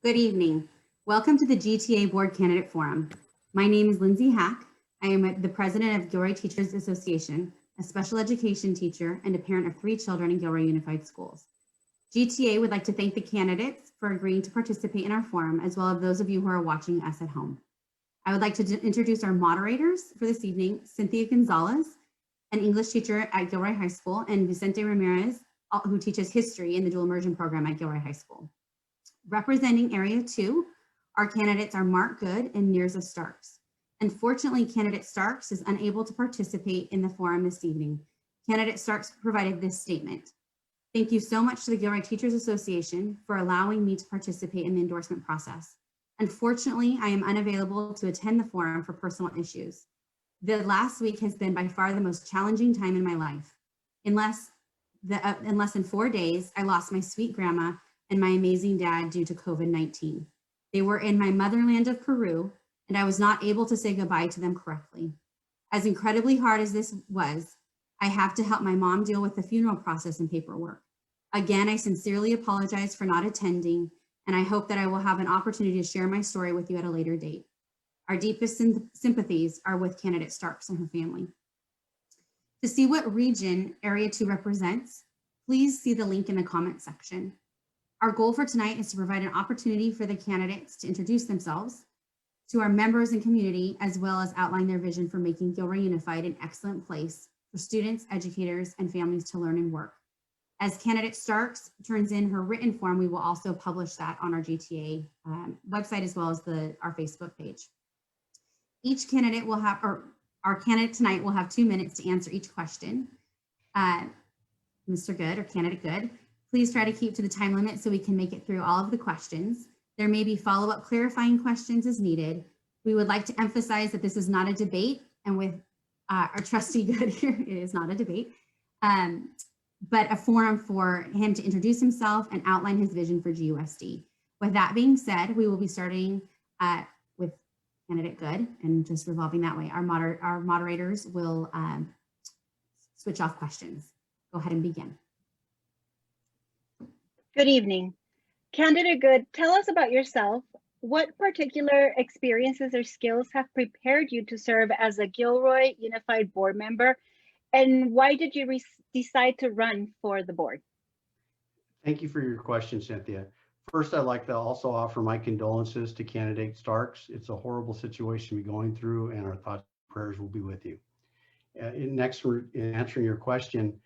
Good evening. Welcome to the GTA Board Candidate Forum. My name is Lindsay Hack. I am the president of Gilroy Teachers Association, a special education teacher, and a parent of 3 children in Gilroy Unified Schools. GTA would like to thank the candidates for agreeing to participate in our forum, as well as those of you who are watching us at home. I would like to introduce our moderators for this evening, Cynthia Gonzalez, an English teacher at Gilroy High School, and Vicente Ramirez, who teaches history in the dual immersion program at Gilroy High School. Representing Area 2, our candidates are MarkGood and Nirza Starks. Unfortunately, candidate Starks is unable to participate in the forum this evening. Candidate Starks provided this statement. Thank you so much to the Gilroy Teachers Association for allowing me to participate in the endorsement process. Unfortunately, I am unavailable to attend the forum for personal issues. The last week has been by far the most challenging time in my life. In less than 4 days, I lost my sweet grandma and my amazing dad due to COVID-19. They were in my motherland of Peru, and I was not able to say goodbye to them correctly. As incredibly hard as this was, I have to help my mom deal with the funeral process and paperwork. Again, I sincerely apologize for not attending, and I hope that I will have an opportunity to share my story with you at a later date. Our deepest sympathies are with candidate Starks and her family. To see what region Area 2 represents, please see the link in the comment section. Our goal for tonight is to provide an opportunity for the candidates to introduce themselves to our members and community, as well as outline their vision for making Gilroy Unified an excellent place for students, educators, and families to learn and work. As candidate Starks turns in her written form, we will also publish that on our GTA website, as well as our Facebook page. Each candidate will have, or our candidate tonight will have 2 minutes to answer each question. Mr. Good or candidate Good, please try to keep to the time limit so we can make it through all of the questions. There may be follow-up clarifying questions as needed. We would like to emphasize that this is not a debate, and with our trustee Good here, it is not a debate, but a forum for him to introduce himself and outline his vision for GUSD. With that being said, we will be starting with candidate Good and just revolving that way. Our moderators will switch off questions. Go ahead and begin. Good evening. Candidate Good, tell us about yourself. What particular experiences or skills have prepared you to serve as a Gilroy Unified Board member? And why did you decide to run for the board? Thank you for your question, Cynthia. First, I'd like to also offer my condolences to candidate Starks. It's a horrible situation to be going through, and our thoughts and prayers will be with you. In answering your question,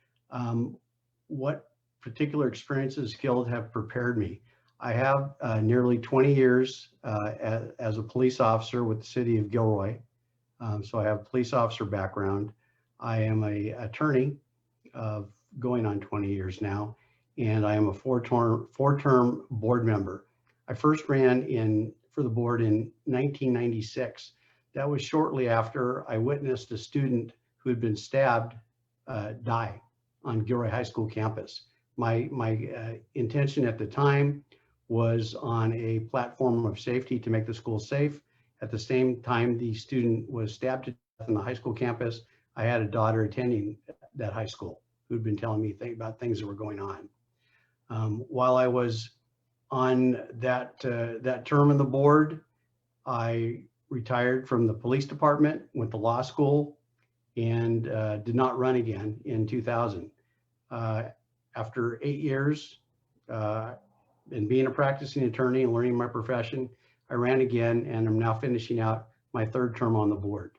what particular experiences, skills have prepared me? I have nearly 20 years as a police officer with the city of Gilroy. So I have a police officer background. I am an attorney of going on 20 years now, and I am a four-term board member. I first ran for the board in 1996. That was shortly after I witnessed a student who had been stabbed die on Gilroy High School campus. My intention at the time was on a platform of safety to make the school safe. At the same time the student was stabbed to death on the high school campus, I had a daughter attending that high school who'd been telling me about things that were going on. While I was on that term in the board, I retired from the police department, went to law school, and did not run again in 2000. After 8 years and being a practicing attorney and learning my profession, I ran again, and I'm now finishing out my 3rd term on the board.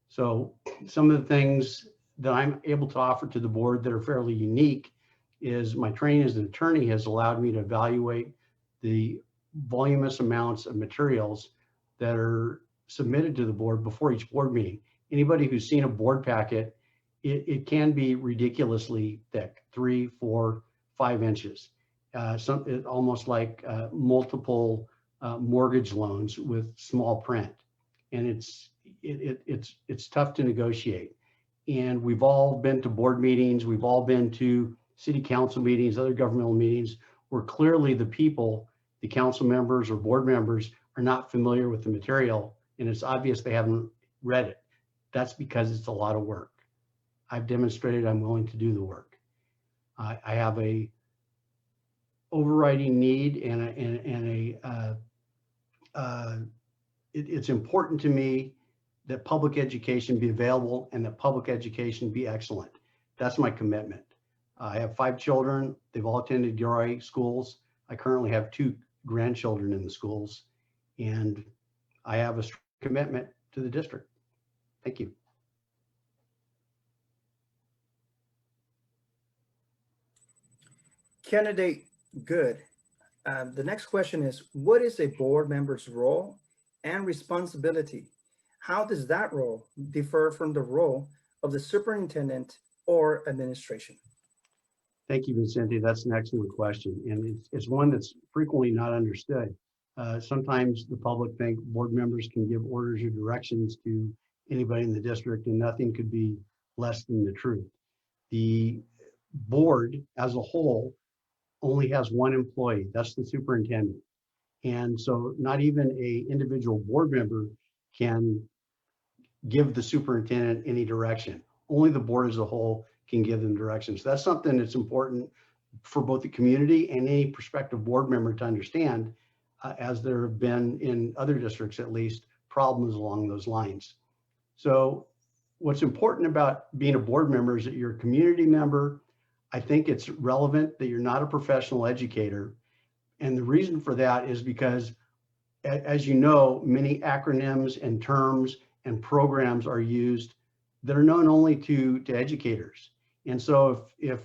So some of the things that I'm able to offer to the board that are fairly unique is my training as an attorney has allowed me to evaluate the voluminous amounts of materials that are submitted to the board before each board meeting. Anybody who's seen a board packet, it can be ridiculously thick, 3, 4, 5 inches. Almost like multiple mortgage loans with small print, and it's tough to negotiate. And we've all been to board meetings, we've all been to city council meetings, other governmental meetings, where clearly the people, the council members or board members, are not familiar with the material, and it's obvious they haven't read it. That's because it's a lot of work. I've demonstrated I'm willing to do the work. I have a overriding need it's important to me that public education be available and that public education be excellent. That's my commitment. I have 5 children. They've all attended Gilroy schools. I currently have 2 grandchildren in the schools, and I have a strong commitment to the district. Thank you. Candidate Good. The next question is, what is a board member's role and responsibility? How does that role differ from the role of the superintendent or administration? Thank you, Vicente. That's an excellent question, and it's one that's frequently not understood. Sometimes the public think board members can give orders or directions to anybody in the district, and nothing could be less than the truth. The board as a whole only has 1 employee, that's the superintendent. And so not even a individual board member can give the superintendent any direction. Only the board as a whole can give them directions. So that's something that's important for both the community and any prospective board member to understand, as there have been in other districts, at least, problems along those lines. So what's important about being a board member is that you're a community member. I think it's relevant that you're not a professional educator. And the reason for that is because, as you know, many acronyms and terms and programs are used that are known only to educators. And so if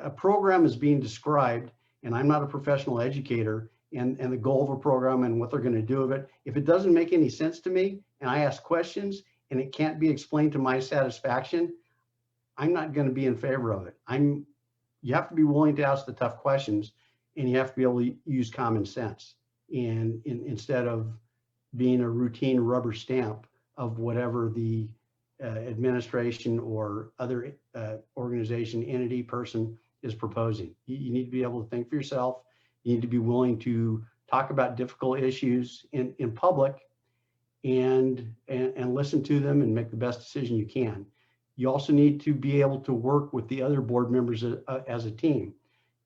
a program is being described, and I'm not a professional educator, and the goal of a program and what they're going to do with it, if it doesn't make any sense to me and I ask questions and it can't be explained to my satisfaction, I'm not going to be in favor of it. You have to be willing to ask the tough questions, and you have to be able to use common sense, and instead of being a routine rubber stamp of whatever the administration or other organization, entity, person is proposing. You need to be able to think for yourself. You need to be willing to talk about difficult issues in public and listen to them and make the best decision you can. You also need to be able to work with the other board members as a team.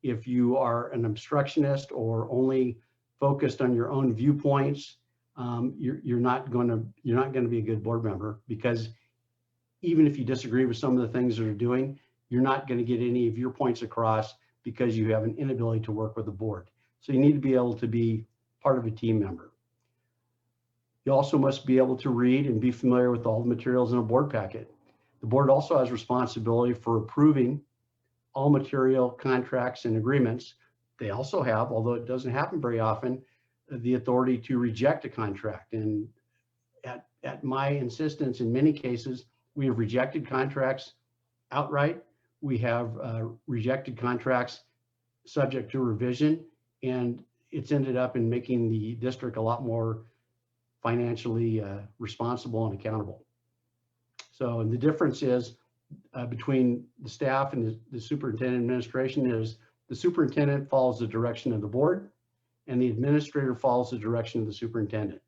If you are an obstructionist or only focused on your own viewpoints, you're not going to be a good board member, because even if you disagree with some of the things that they're doing, you're not going to get any of your points across because you have an inability to work with the board. So you need to be able to be part of a team member. You also must be able to read and be familiar with all the materials in a board packet. The board also has responsibility for approving all material contracts and agreements. They also have, although it doesn't happen very often, the authority to reject a contract. And at my insistence, in many cases, we have rejected contracts outright. We have rejected contracts subject to revision, and it's ended up in making the district a lot more financially responsible and accountable. So the difference is between the staff and the superintendent administration is the superintendent follows the direction of the board and the administrator follows the direction of the superintendent.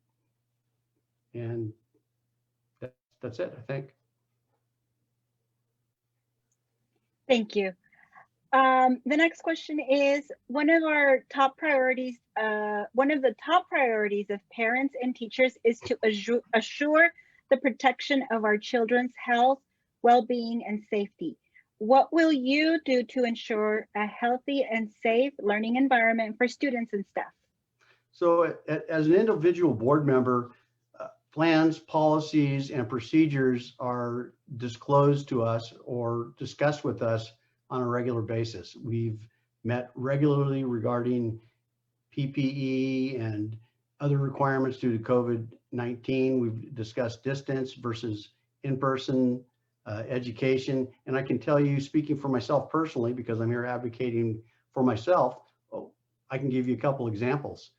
And that's it, I think. Thank you. The next question is, one of the top priorities of parents and teachers is to assure the protection of our children's health, well-being, and safety. What will you do to ensure a healthy and safe learning environment for students and staff? So as an individual board member, plans, policies, and procedures are disclosed to us or discussed with us on a regular basis. We've met regularly regarding PPE and other requirements due to COVID-19. We've discussed distance versus in-person education. And I can tell you, speaking for myself personally, because I'm here advocating for myself, I can give you a couple examples.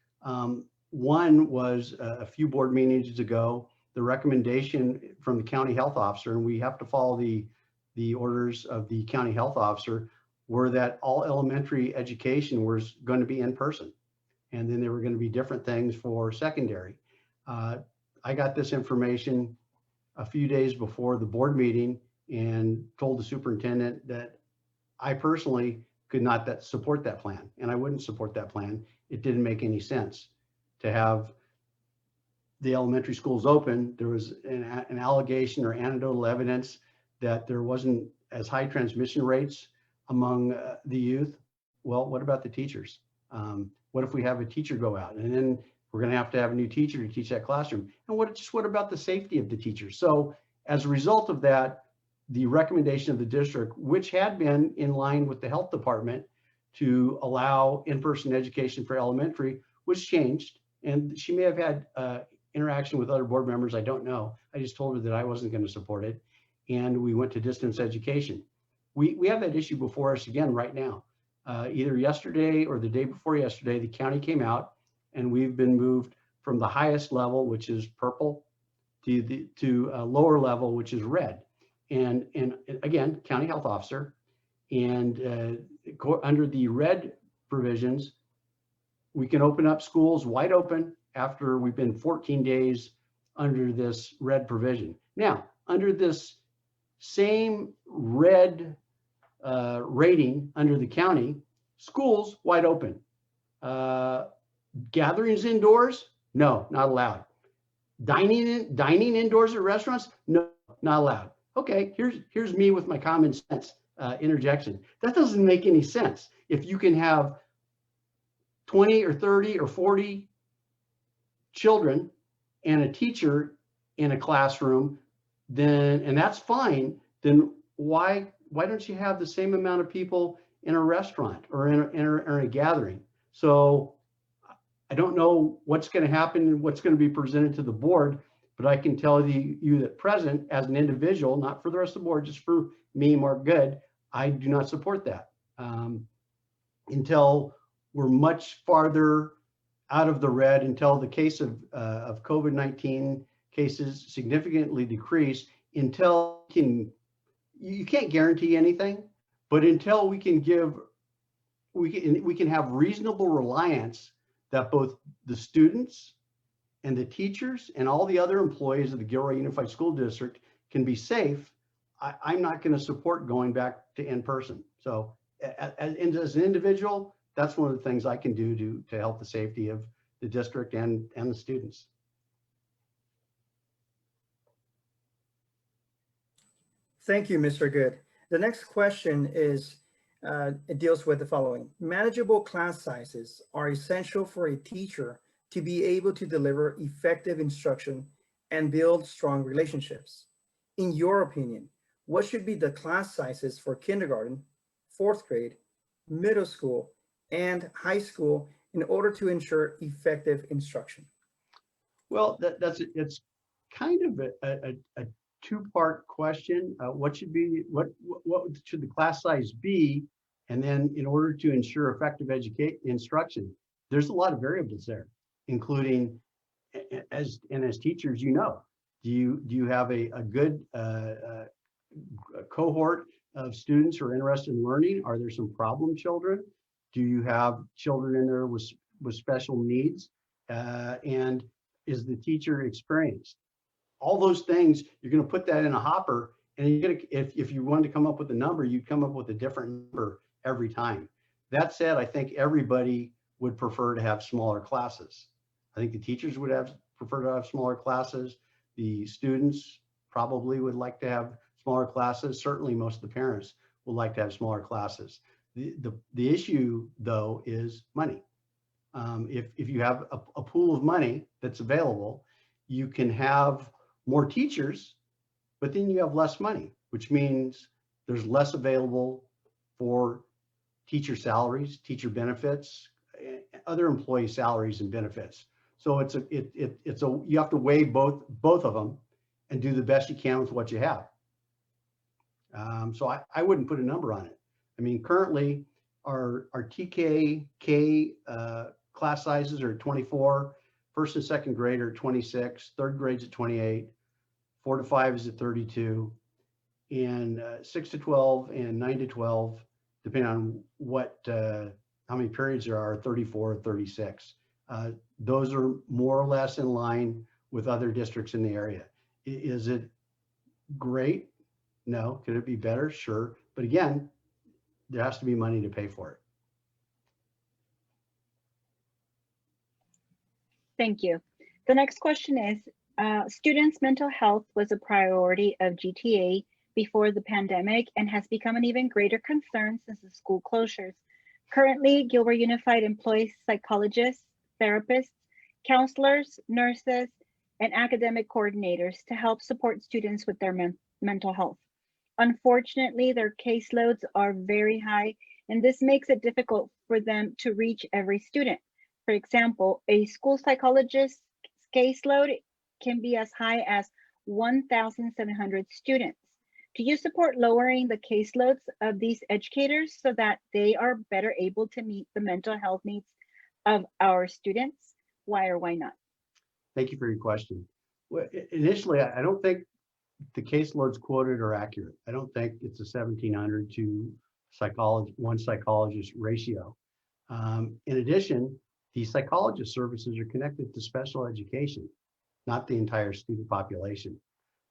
One was a few board meetings ago, the recommendation from the county health officer, and we have to follow the orders of the county health officer, were that all elementary education was going to be in person. And then there were going to be different things for secondary. I got this information a few days before the board meeting and told the superintendent that I personally could not support that plan, and I wouldn't support that plan. It didn't make any sense to have the elementary schools open. There was an allegation or anecdotal evidence that there wasn't as high transmission rates among the youth. Well, what about the teachers? What if we have a teacher go out and then we're going to have a new teacher to teach that classroom? And what about the safety of the teachers? So as a result of that, the recommendation of the district, which had been in line with the health department to allow in-person education for elementary, was changed. And she may have had interaction with other board members. I don't know. I just told her that I wasn't going to support it. And we went to distance education. We have that issue before us again right now. Either yesterday or the day before yesterday, the county came out and we've been moved from the highest level, which is purple, to a lower level, which is red. And again, county health officer, and under the red provisions, we can open up schools wide open after we've been 14 days under this red provision. Now, under this same red rating under the county, schools wide open. Gatherings indoors? No, not allowed. Dining indoors at restaurants? No, not allowed. Okay, here's me with my common sense interjection. That doesn't make any sense. If you can have 20 or 30 or 40 children and a teacher in a classroom, then, and that's fine, then why don't you have the same amount of people in a restaurant or in a gathering? So I don't know what's going to happen and what's going to be presented to the board, but I can tell you that present as an individual, not for the rest of the board, just for me, MarkGood, I do not support that until we're much farther out of the red, until the case of COVID-19 cases significantly decrease, until you can't guarantee anything, but until we can have reasonable reliance that both the students and the teachers and all the other employees of the Gilroy Unified School District can be safe, I'm not going to support going back to in-person. So as an individual, that's one of the things I can do to help the safety of the district and the students. Thank you, Mr. Good. The next question is, it deals with the following. Manageable class sizes are essential for a teacher to be able to deliver effective instruction and build strong relationships. In your opinion, what should be the class sizes for kindergarten, fourth grade, middle school, and high school in order to ensure effective instruction? Well, it's kind of a two-part question. What should the class size be? And then in order to ensure effective instruction, there's a lot of variables there, including as teachers, you know, do you have a good cohort of students who are interested in learning? Are there some problem children? Do you have children in there with special needs? And is the teacher experienced? All those things, you're going to put that in a hopper, and you're going to, if you wanted to come up with a number, you'd come up with a different number every time. That said, I think everybody would prefer to have smaller classes. I think the teachers would prefer to have smaller classes. The students probably would like to have smaller classes. Certainly most of the parents would like to have smaller classes. The issue though is money. If you have a pool of money that's available, you can have more teachers, but then you have less money, which means there's less available for teacher salaries, teacher benefits, other employee salaries and benefits. So you have to weigh both of them and do the best you can with what you have. So I wouldn't put a number on it. I mean, currently our TK class sizes are 24, first and second grade are 26, third grade's at 28, 4 to 5 is at 32, and 6 to 12 and 9 to 12, depending on how many periods there are, 34 or 36. Those are more or less in line with other districts in the area. Is it great? No. Could it be better? Sure. But again, there has to be money to pay for it. Thank you. The next question is, students' mental health was a priority of GTA before the pandemic and has become an even greater concern since the school closures. Currently, Gilroy Unified employs psychologists, therapists, counselors, nurses, and academic coordinators to help support students with their mental health. Unfortunately, their caseloads are very high, and this makes it difficult for them to reach every student. For example, a school psychologist's caseload can be as high as 1,700 students. Do you support lowering the caseloads of these educators so that they are better able to meet the mental health needs of our students? Why or why not? Thank you for your question. Well, initially, I don't think the caseloads quoted are accurate. I don't think it's a 1,700 to one psychologist ratio. In addition, the psychologist services are connected to special education, not the entire student population.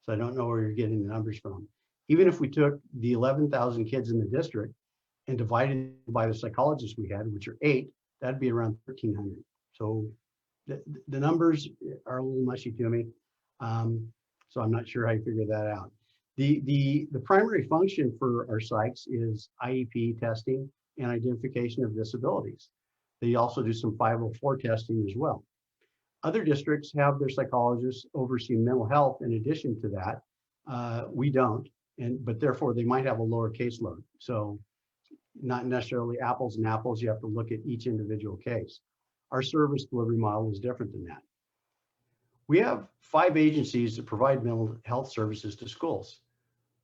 So I don't know where you're getting the numbers from. Even if we took the 11,000 kids in the district and divided by the psychologists we had, which are 8, that'd be around 1,300. So the numbers are a little mushy to me. So I'm not sure how you figure that out. The primary function for our psychs is IEP testing and identification of disabilities. They also do some 504 testing as well. Other districts have their psychologists oversee mental health in addition to that. We don't, but therefore they might have a lower caseload. So not necessarily apples and apples, you have to look at each individual case. Our service delivery model is different than that. We have 5 agencies that provide mental health services to schools: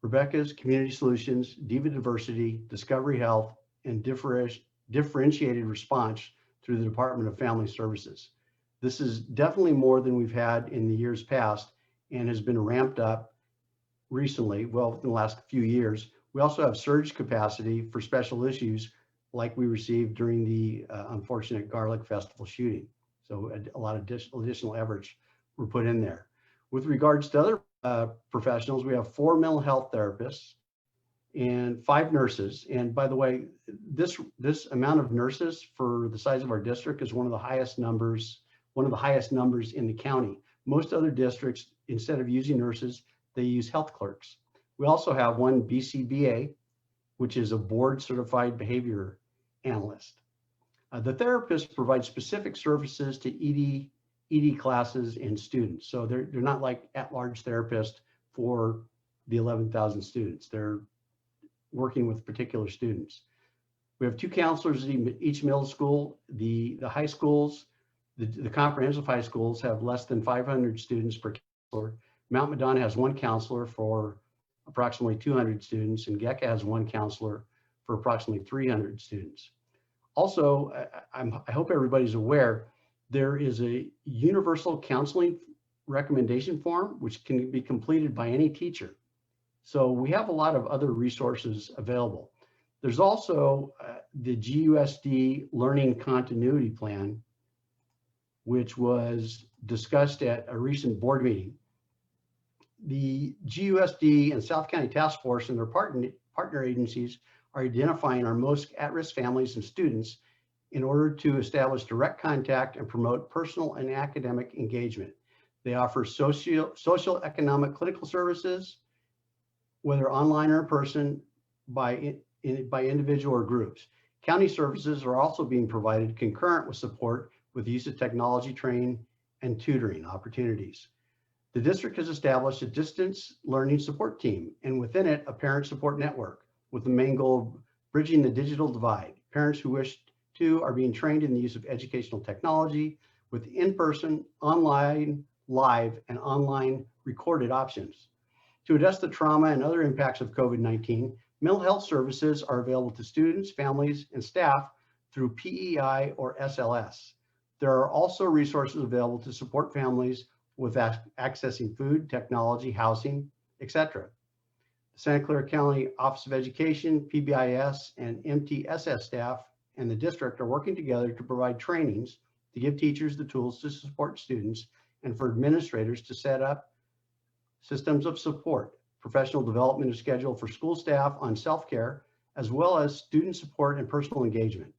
Rebecca's Community Solutions, Diva Diversity, Discovery Health, and Differentiated Response through the Department of Family Services. This is definitely more than we've had in the years past and has been ramped up recently, well, in the last few years. We also have surge capacity for special issues like we received during the unfortunate Garlic Festival shooting. So a lot of additional efforts were put in there. With regards to other professionals, we have 4 mental health therapists and 5 nurses. And by the way, this amount of nurses for the size of our district is one of the highest numbers in the county. Most other districts, instead of using nurses, they use health clerks. We also have 1 BCBA, which is a board certified behavior analyst. The therapists provide specific services to ED classes and students. So they're not like at-large therapists for the 11,000 students. They're working with particular students. We have 2 counselors at each middle school. The high schools, the comprehensive high schools have less than 500 students per counselor. Mount Madonna has 1 counselor for approximately 200 students, and GECA has 1 counselor for approximately 300 students. Also, I hope everybody's aware, there is a universal counseling recommendation form, which can be completed by any teacher. So we have a lot of other resources available. There's also the GUSD Learning Continuity Plan, which was discussed at a recent board meeting. The GUSD and South County Task Force and their partner agencies are identifying our most at-risk families and students in order to establish direct contact and promote personal and academic engagement. They offer social, economic, clinical services, whether online or in person, by individual or groups. County services are also being provided concurrent with support with use of technology training and tutoring opportunities. The district has established a distance learning support team, and within it, a parent support network with the main goal of bridging the digital divide. Parents who wish to are being trained in the use of educational technology with in-person, online, live, and online recorded options. To address the trauma and other impacts of COVID-19, mental health services are available to students, families, and staff through PEI or SLS. There are also resources available to support families with accessing food, technology, housing, etc. The Santa Clara County Office of Education, PBIS, and MTSS staff and the district are working together to provide trainings to give teachers the tools to support students and for administrators to set up systems of support. Professional development is scheduled for school staff on self-care, as well as student support and personal engagement.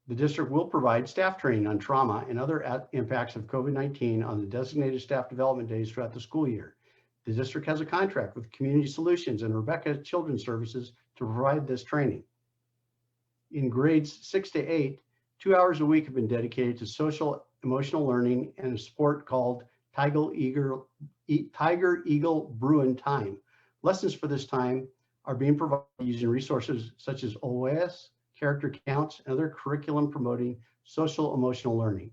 The district will provide staff training on trauma and other impacts of COVID-19 on the designated staff development days throughout the school year. The district has a contract with Community Solutions and Rebecca Children's Services to provide this training. In grades 6 to 8, 2 hours a week have been dedicated to social emotional learning and a sport called Tiger Eagle Bruin Time. Lessons for this time are being provided using resources such as OS, character counts, and other curriculum promoting social emotional learning.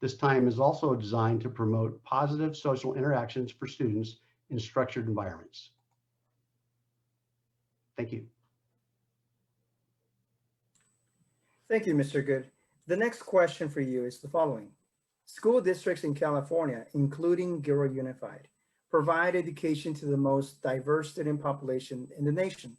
This time is also designed to promote positive social interactions for students in structured environments. Thank you. Thank you, Mr. Good. The next question for you is the following. School districts in California, including Gilroy Unified, provide education to the most diverse student population in the nation.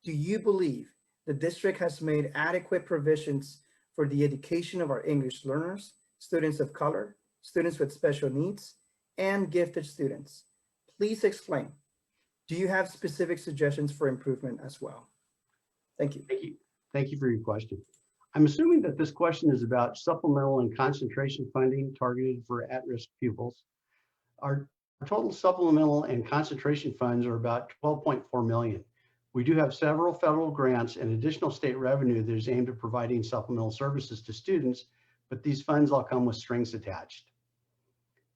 Do you believe the district has made adequate provisions for the education of our English learners, students of color, students with special needs, and gifted students? Please explain. Do you have specific suggestions for improvement as well? Thank you. Thank you. Thank you for your question. I'm assuming that this question is about supplemental and concentration funding targeted for at-risk pupils. Our total supplemental and concentration funds are about $12.4 million. We do have several federal grants and additional state revenue that is aimed at providing supplemental services to students, but these funds all come with strings attached.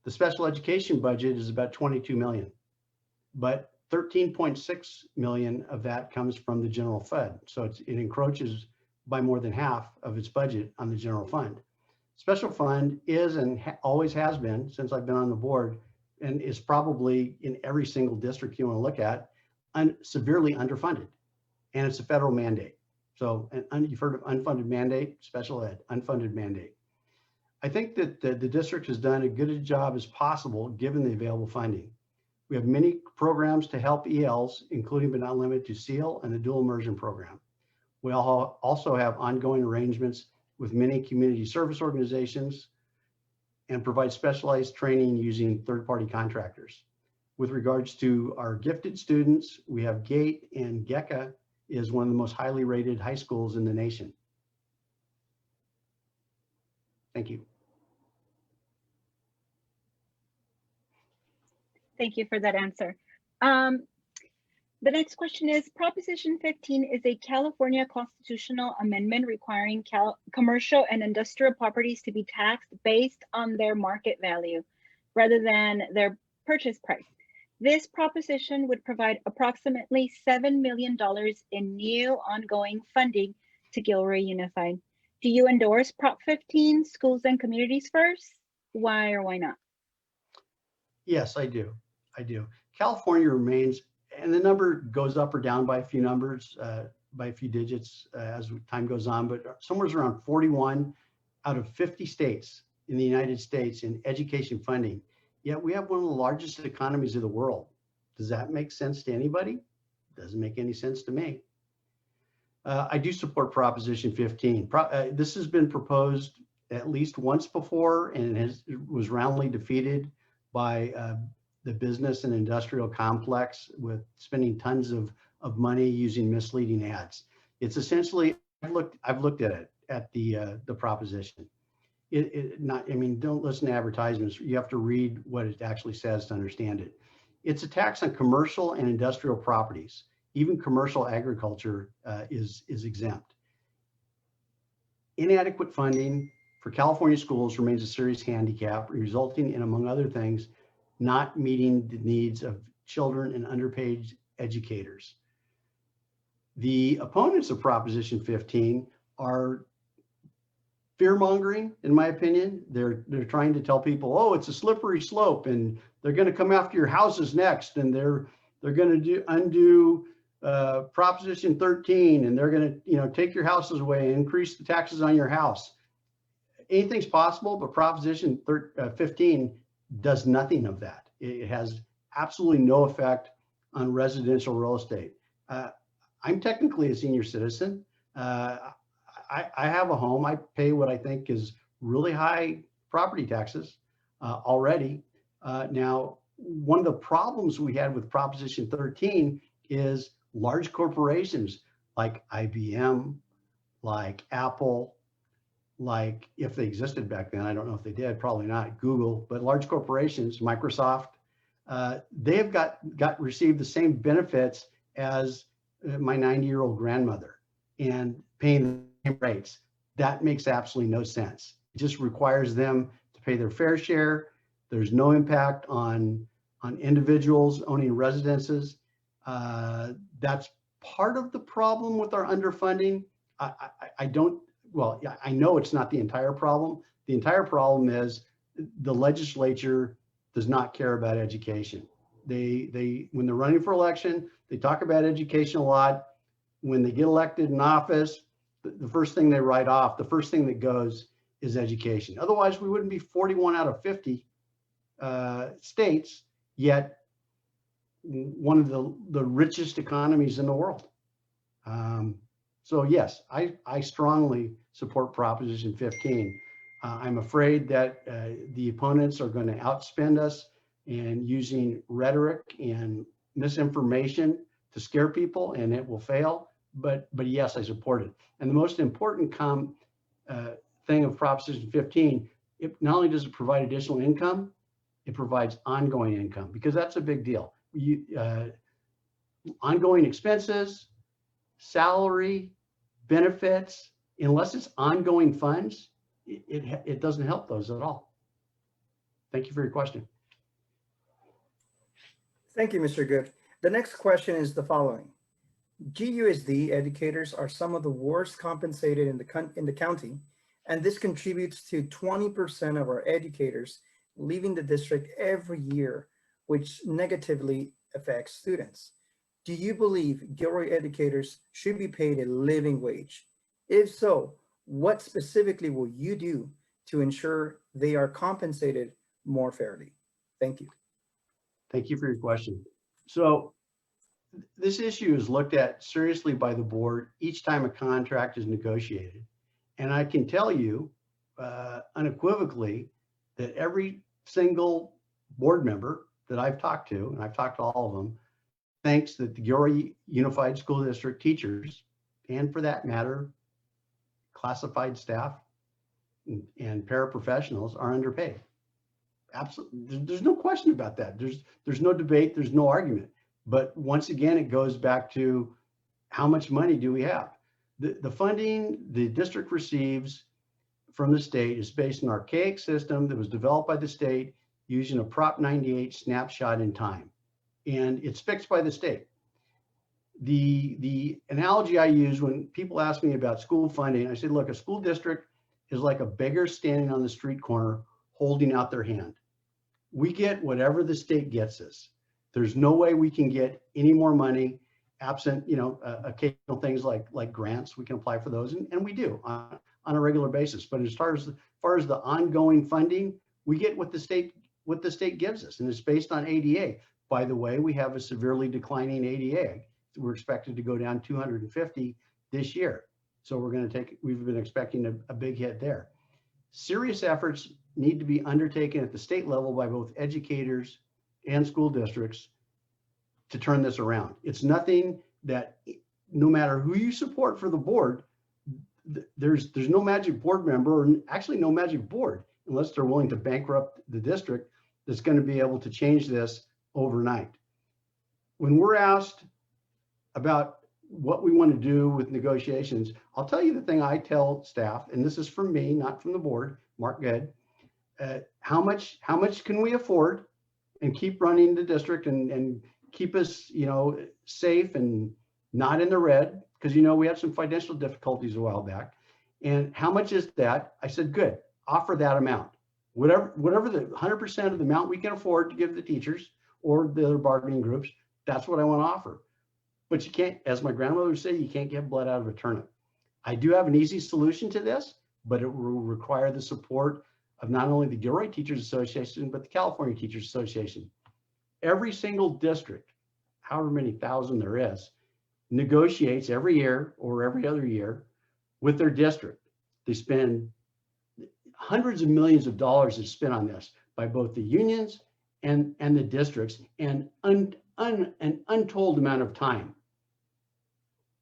The special education budget is about $22 million, but $13.6 million of that comes from the general fund. So it encroaches by more than half of its budget on the general fund. Special fund is and always has been since I've been on the board, and is probably in every single district you want to look at, severely underfunded, and it's a federal mandate. So you've heard of unfunded mandate, special ed, unfunded mandate. I think that the district has done a good job as possible given the available funding. We have many programs to help ELs, including but not limited to SEAL and the dual immersion program. We also have ongoing arrangements with many community service organizations and provide specialized training using third-party contractors. With regards to our gifted students, we have GATE, and GECA is one of the most highly rated high schools in the nation. Thank you. Thank you for that answer. The next question is, Proposition 15 is a California constitutional amendment requiring commercial and industrial properties to be taxed based on their market value rather than their purchase price. This proposition would provide approximately $7 million in new ongoing funding to Gilroy Unified. Do you endorse Prop 15, schools and communities first? Why or why not? Yes, I do. I do. California remains, and the number goes up or down by a few numbers, by a few digits as time goes on, but somewhere around 41 out of 50 states in the United States in education funding. Yet we have one of the largest economies of the world. Does that make sense to anybody? Doesn't make any sense to me. I do support Proposition 15. This has been proposed at least once before, and it was roundly defeated by the business and industrial complex with spending tons of money using misleading ads. It's essentially, I've looked at it, at the proposition. Don't listen to advertisements. You have to read what it actually says to understand it. It's a tax on commercial and industrial properties. Even commercial agriculture is exempt. Inadequate funding for California schools remains a serious handicap, resulting in, among other things, not meeting the needs of children and underpaid educators. The opponents of Proposition 15 are fear-mongering, in my opinion. They're trying to tell people, oh, it's a slippery slope, and they're going to come after your houses next, and they're going to undo Proposition 13, and they're going to take your houses away and increase the taxes on your house. Anything's possible, but Proposition 15 does nothing of that. It has absolutely no effect on residential real estate. I'm technically a senior citizen. I have a home. I pay what I think is really high property taxes already. Now, one of the problems we had with Proposition 13 is large corporations like IBM, like Apple, like if they existed back then, I don't know if they did, probably not, Google, but large corporations, Microsoft, they have received the same benefits as my 90-year-old grandmother and paying the same rates. That makes absolutely no sense. It just requires them to pay their fair share. There's no impact on individuals owning residences. That's part of the problem with our underfunding. I don't, well, I know it's not the entire problem. The entire problem is the legislature does not care about education. When they're running for election, they talk about education a lot. When they get elected in office, the first thing they write off, the first thing that goes is education. Otherwise, we wouldn't be 41 out of 50 states, yet one of the richest economies in the world. So yes, I strongly support Proposition 15. I'm afraid that the opponents are going to outspend us and using rhetoric and misinformation to scare people, and it will fail. But yes, I support it. And the most important thing of Proposition 15, it not only does it provide additional income, it provides ongoing income, because that's a big deal. Ongoing expenses, salary, benefits, unless it's ongoing funds, it doesn't help those at all. Thank you for your question. Thank you, Mr. Good. The next question is the following. GUSD educators are some of the worst compensated in the county, and this contributes to 20% of our educators leaving the district every year, which negatively affects students. Do you believe Gilroy educators should be paid a living wage? If so, what specifically will you do to ensure they are compensated more fairly? Thank you. Thank you for your question. So this issue is looked at seriously by the board each time a contract is negotiated. And I can tell you unequivocally that every single board member that I've talked to, and I've talked to all of them, thinks that the Gilroy Unified School District teachers, and for that matter, classified staff and paraprofessionals, are underpaid. Absolutely, there's no question about that. There's no debate, there's no argument. But once again, it goes back to how much money do we have? The funding the district receives from the state is based on an archaic system that was developed by the state using a Prop 98 snapshot in time. And it's fixed by the state. The analogy I use when people ask me about school funding, I say, look, a school district is like a beggar standing on the street corner holding out their hand. We get whatever the state gets us. There's no way we can get any more money absent, occasional things like grants. We can apply for those, and we do on a regular basis. But as far as the ongoing funding, we get what the state gives us, and it's based on ADA. By the way, we have a severely declining ADA. We're expected to go down 250 this year. So we've been expecting a big hit there. Serious efforts need to be undertaken at the state level by both educators and school districts to turn this around. It's nothing that, no matter who you support for the board, there's no magic board member, or actually no magic board, unless they're willing to bankrupt the district, that's going to be able to change this overnight. When we're asked about what we want to do with negotiations, I'll tell you the thing I tell staff, and this is from me, not from the board, MarkGood. How much can we afford and keep running the district and keep us, safe and not in the red? Because, we had some financial difficulties a while back. And how much is that? I said, good, offer that amount. Whatever the 100% of the amount we can afford to give the teachers or the other bargaining groups, that's what I want to offer. But you can't, as my grandmother would say, you can't get blood out of a turnip. I do have an easy solution to this, but it will require the support of not only the Gilroy Teachers Association, but the California Teachers Association. Every single district, however many thousand there is, negotiates every year or every other year with their district. They spend hundreds of millions of dollars is spent on this by both the unions and the districts, and an untold amount of time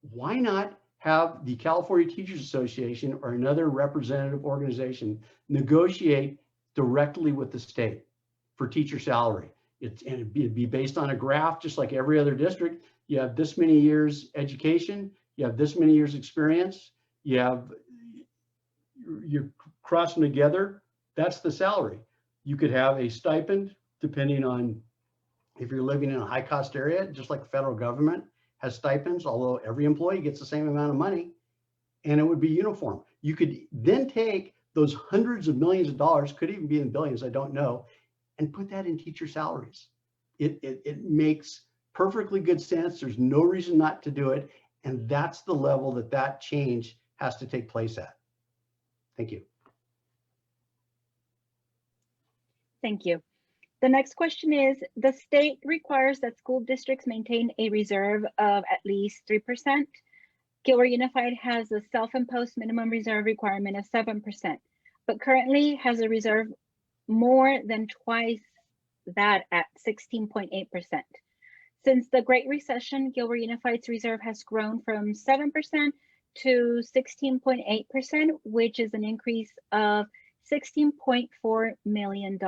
why not have the California Teachers Association or another representative organization negotiate directly with the state for teacher salary? It'd be based on a graph, just like every other district. You have this many years education, you have this many years experience, you're crossing together, that's the salary. You could have a stipend depending on if you're living in a high cost area, just like the federal government has stipends, although every employee gets the same amount of money, and it would be uniform. You could then take those hundreds of millions of dollars, could even be in billions, I don't know, and put that in teacher salaries. It makes perfectly good sense. There's no reason not to do it. And that's the level that change has to take place at. Thank you. Thank you. The next question is, the state requires that school districts maintain a reserve of at least 3%. Gilroy Unified has a self-imposed minimum reserve requirement of 7%, but currently has a reserve more than twice that at 16.8%. Since the Great Recession, Gilroy Unified's reserve has grown from 7% to 16.8%, which is an increase of $16.4 million.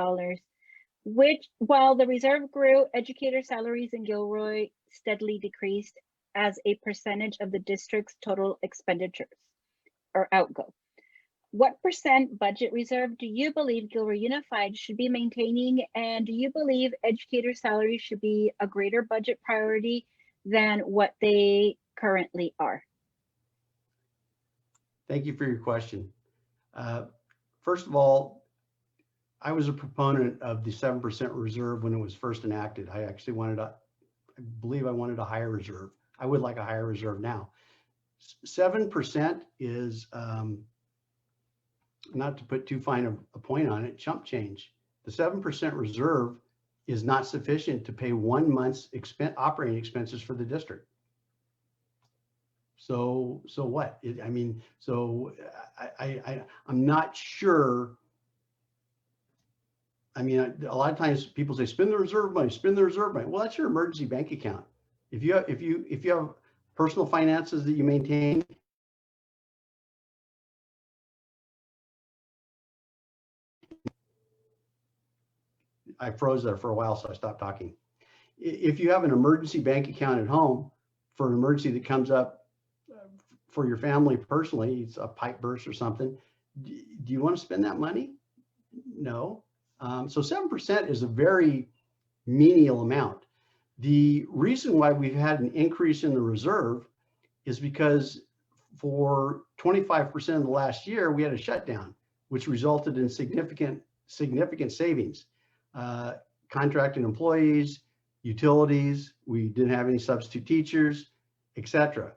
Which, while the reserve grew, educator salaries in Gilroy steadily decreased as a percentage of the district's total expenditures or outgo. What percent budget reserve do you believe Gilroy Unified should be maintaining? And do you believe educator salaries should be a greater budget priority than what they currently are? Thank you for your question. First of all, I was a proponent of the 7% reserve when it was first enacted. I actually I believe I wanted a higher reserve. I would like a higher reserve now. 7% is, not to put too fine a point on it, chump change. The 7% reserve is not sufficient to pay 1 month's operating expenses for the district. So what? I'm not sure. I mean, a lot of times people say, spend the reserve money, spend the reserve money. Well, that's your emergency bank account. If you have personal finances that you maintain, I froze there for a while, so I stopped talking. If you have an emergency bank account at home for an emergency that comes up for your family personally, it's a pipe burst or something, do you want to spend that money? No. So 7% is a very menial amount. The reason why we've had an increase in the reserve is because for 25% of the last year, we had a shutdown, which resulted in significant savings. Contracted employees, utilities, we didn't have any substitute teachers, etc.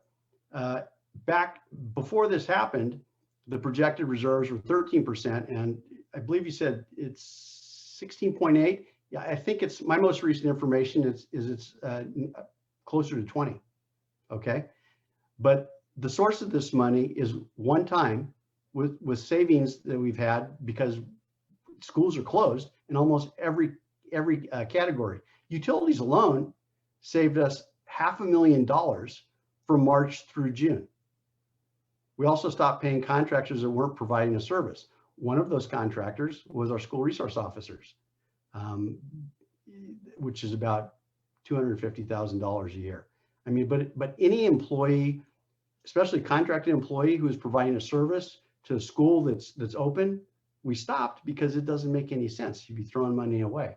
Back before this happened, the projected reserves were 13%, and I believe you said it's 16.8. Yeah, I think it's my most recent information it's closer to 20. Okay, but the source of this money is one time with savings that we've had because schools are closed in almost every category. Utilities alone saved us $500,000 from March through June. We also stopped paying contractors that weren't providing a service. One of those contractors was our school resource officers, which is about $250,000 a year. I mean, but any employee, especially contracted employee who is providing a service to a school that's open, we stopped because it doesn't make any sense. You'd be throwing money away.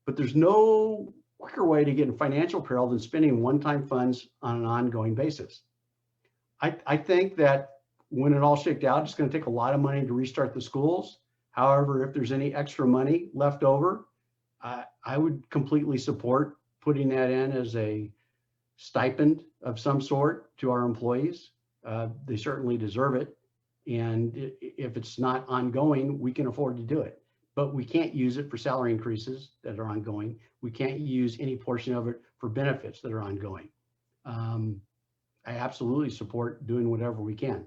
But there's no quicker way to get in financial peril than spending one-time funds on an ongoing basis. I think that when it all shakes out, it's going to take a lot of money to restart the schools. However, if there's any extra money left over, I would completely support putting that in as a stipend of some sort to our employees. They certainly deserve it. And if it's not ongoing, we can afford to do it. But we can't use it for salary increases that are ongoing. We can't use any portion of it for benefits that are ongoing. I absolutely support doing whatever we can.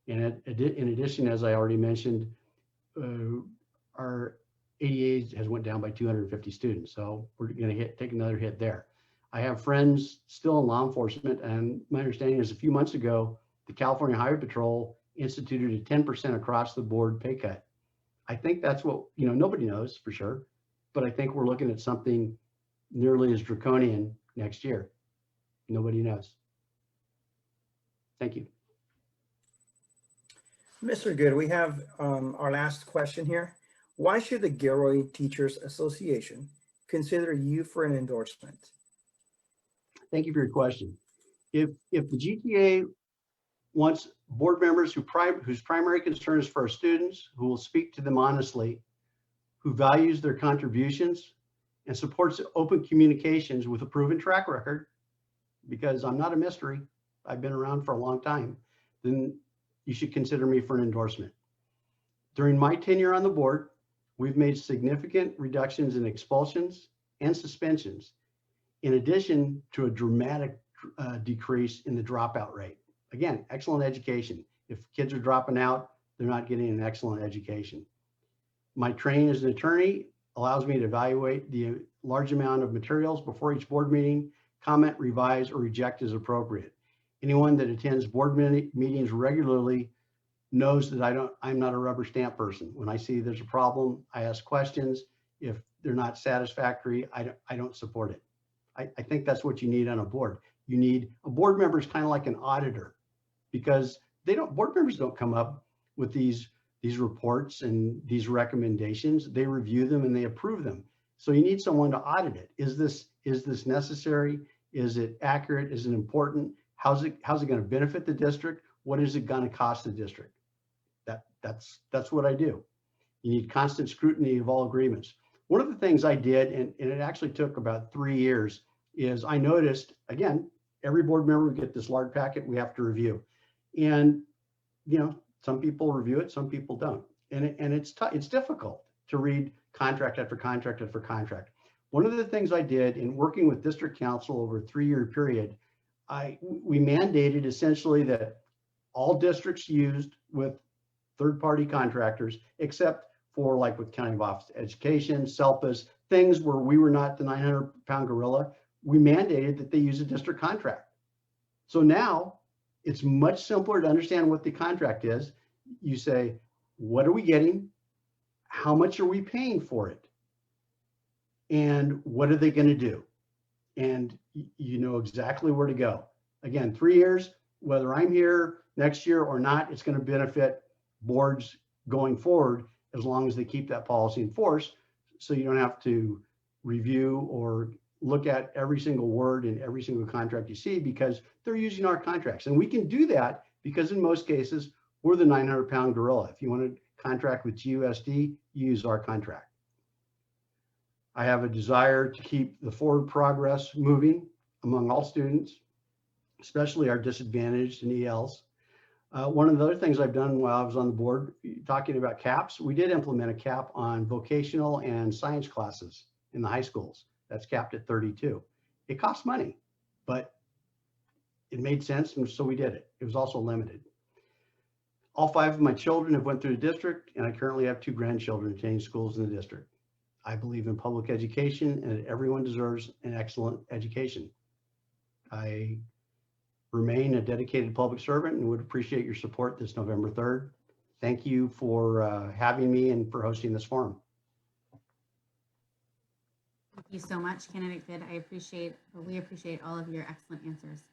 And in addition, as I already mentioned, our ADA has went down by 250 students. So we're going to take another hit there. I have friends still in law enforcement, and my understanding is a few months ago, the California Highway Patrol instituted a 10% across the board pay cut. I think that's what, nobody knows for sure, but I think we're looking at something nearly as draconian next year. Nobody knows. Thank you. Mr. Good, we have our last question here. Why should the Gilroy Teachers Association consider you for an endorsement? Thank you for your question. If the GTA wants board members whose primary concern is for our students, who will speak to them honestly, who values their contributions and supports open communications with a proven track record, because I'm not a mystery, I've been around for a long time, then you should consider me for an endorsement. During my tenure on the board, we've made significant reductions in expulsions and suspensions, in addition to a dramatic decrease in the dropout rate. Again, excellent education. If kids are dropping out, they're not getting an excellent education. My training as an attorney allows me to evaluate the large amount of materials before each board meeting, comment, revise, or reject as appropriate. Anyone that attends board meetings regularly knows that I'm not a rubber stamp person. When I see there's a problem, I ask questions. If they're not satisfactory, I don't support it. I think that's what you need on a board. You need a board member is kind of like an auditor, because board members don't come up with these reports and these recommendations. They review them and they approve them. So you need someone to audit it. Is this necessary? Is it accurate? Is it important? How's it going to benefit the district? What is it going to cost the district? That's what I do. You need constant scrutiny of all agreements. One of the things I did, and it actually took about 3 years, is I noticed, again, every board member would get this large packet we have to review. And, some people review it, some people don't. And it's difficult to read contract after contract after contract. One of the things I did in working with district council over a 3-year period, we mandated essentially that all districts used with third-party contractors, except for like with County Office of Education, SELPAs, things where we were not the 900-pound gorilla, we mandated that they use a district contract. So now it's much simpler to understand what the contract is. You say, what are we getting? How much are we paying for it? And what are they going to do? And you know exactly where to go. Again, 3 years, whether I'm here next year or not, it's going to benefit boards going forward as long as they keep that policy in force, so you don't have to review or look at every single word in every single contract you see, because they're using our contracts. And we can do that because in most cases, we're the 900-pound gorilla. If you want to contract with GUSD, use our contract. I have a desire to keep the forward progress moving among all students, especially our disadvantaged and ELs. One of the other things I've done while I was on the board, talking about caps, we did implement a cap on vocational and science classes in the high schools. That's capped at 32. It costs money, but it made sense, and so we did it. It was also limited. All 5 of my children have went through the district, and I currently have 2 grandchildren attending schools in the district. I believe in public education, and that everyone deserves an excellent education. I remain a dedicated public servant and would appreciate your support this November 3rd. Thank you for having me and for hosting this forum. Thank you so much, Candidate Good. We appreciate all of your excellent answers.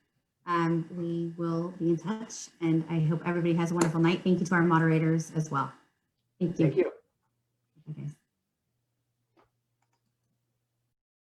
We will be in touch, and I hope everybody has a wonderful night. Thank you to our moderators as well. Thank you. Thank you. Okay, guys.